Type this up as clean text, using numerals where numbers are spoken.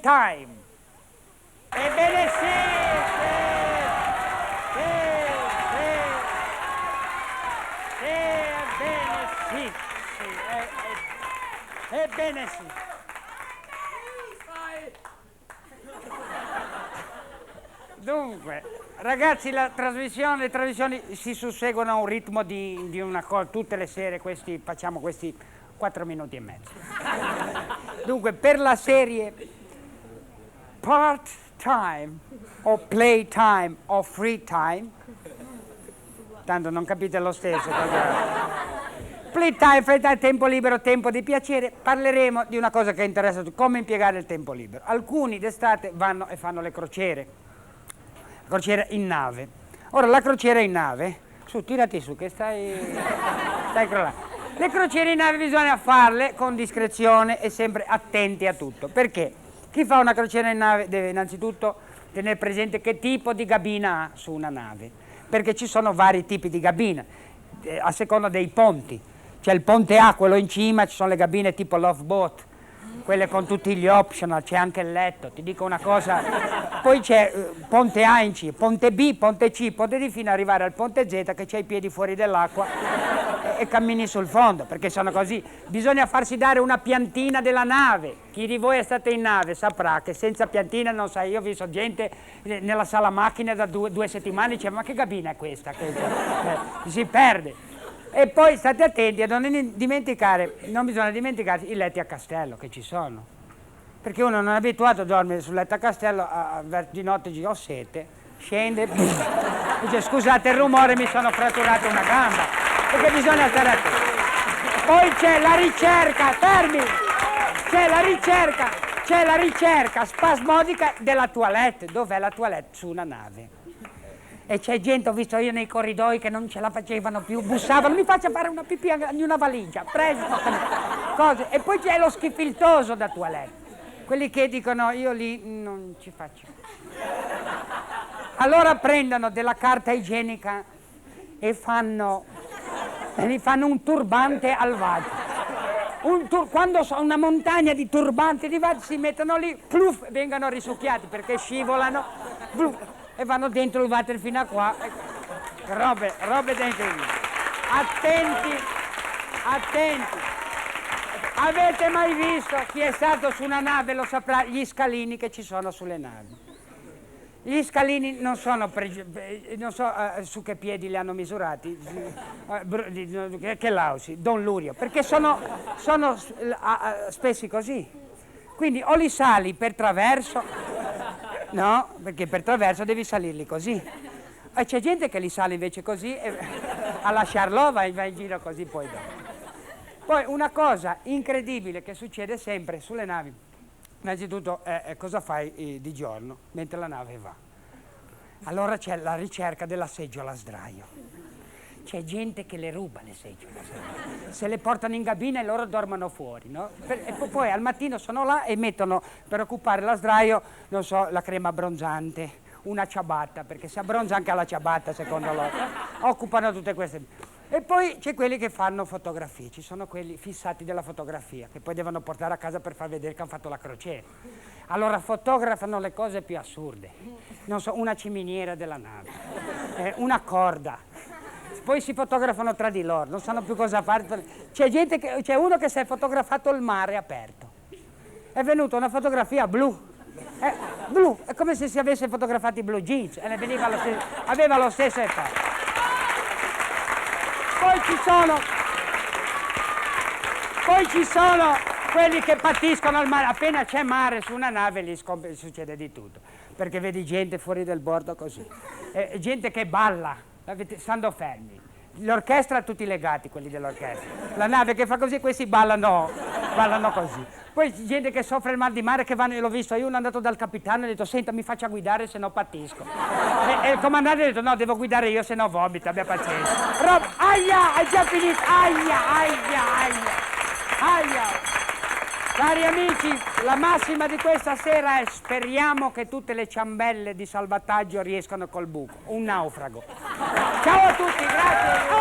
time. Ebbene sì, ebbene sì. Dunque, ragazzi, le trasmissioni si susseguono a un ritmo di una cosa, tutte le sere facciamo questi 4 minuti e mezzo. Dunque, per la serie part time o play time o free time, tanto non capite lo stesso. Free time, tempo libero, tempo di piacere, parleremo di una cosa che interessa a tutti, come impiegare il tempo libero. Alcuni d'estate vanno e fanno le crociere in nave. Ora, la crociera in nave, su, tirati su, che stai crollando. Le crociere in nave bisogna farle con discrezione e sempre attenti a tutto. Perché? Chi fa una crociera in nave deve innanzitutto tenere presente che tipo di cabina ha su una nave, perché ci sono vari tipi di cabina, a seconda dei ponti. C'è il ponte A, quello in cima, ci sono le cabine tipo Love Boat, quelle con tutti gli optional, c'è anche il letto, ti dico una cosa. Poi c'è ponte A in C, ponte B, ponte C, ponte D, fino ad arrivare al ponte Z che c'hai i piedi fuori dell'acqua e cammini sul fondo, perché sono così. Bisogna farsi dare una piantina della nave. Chi di voi è stato in nave saprà che senza piantina non sai. Io ho visto gente nella sala macchine da 2 settimane e dice: ma che cabina è questa? Si perde. E poi state attenti a non bisogna dimenticarsi i letti a castello che ci sono. Perché uno non è abituato a dormire sul letto a castello, di notte dice: ho sete, scende, dice: scusate il rumore, mi sono fratturato una gamba. Perché bisogna stare attenti. Poi c'è la ricerca, fermi! C'è la ricerca spasmodica della toilette. Dov'è la toilette? Su una nave. E c'è gente, ho visto io nei corridoi, che non ce la facevano più, bussavano: mi faccia fare una pipì in una valigia, preso, cose. E poi c'è lo schifiltoso da toilette, quelli che dicono: io lì non ci faccio. Allora prendono della carta igienica e gli fanno un turbante al vaso. Quando sono una montagna di turbanti di vaso, si mettono lì, pluf, vengono risucchiati perché scivolano, pluf, e vanno dentro il water fino a qua. Robe dentro lì. Attenti. Avete mai visto, chi è stato su una nave lo saprà, gli scalini che ci sono sulle navi? Gli scalini non so su che piedi li hanno misurati, che lausi, Don Lurio, perché sono spessi così. Quindi o li sali per traverso, no, perché per traverso devi salirli così. E c'è gente che li sale invece così, e a lasciarlo va in giro così poi dopo. Poi una cosa incredibile che succede sempre sulle navi, innanzitutto cosa fai di giorno mentre la nave va? Allora c'è la ricerca della seggiola a sdraio. C'è gente che le ruba le seggiole a sdraio, se le portano in cabina e loro dormono fuori, no? E poi al mattino sono là e mettono, per occupare la sdraio, non so, la crema abbronzante, una ciabatta, perché si abbronza anche alla ciabatta secondo loro. Occupano tutte queste. E poi c'è quelli che fanno fotografie, ci sono quelli fissati della fotografia, che poi devono portare a casa per far vedere che hanno fatto la crociera. Allora fotografano le cose più assurde, non so, una ciminiera della nave, una corda, poi si fotografano tra di loro, non sanno più cosa fare. C'è uno che si è fotografato il mare aperto, è venuta una fotografia blu, è come se si avesse fotografati i blue jeans, e aveva lo stesso effetto. Poi ci sono quelli che patiscono al mare. Appena c'è mare su una nave lì succede di tutto, perché vedi gente fuori del bordo così, gente che balla stando fermi, l'orchestra tutti legati, quelli dell'orchestra, la nave che fa così, questi ballano così. Poi gente che soffre il mal di mare, che vanno, io l'ho visto, io sono andato dal capitano e ho detto: senta, mi faccia guidare, se no patisco. E il comandante ha detto: no, devo guidare io, se no vomito, abbia pazienza. Aia, hai già finito, aia. Cari amici, la massima di questa sera è: speriamo che tutte le ciambelle di salvataggio riescano col buco. Un naufrago. Ciao a tutti, grazie.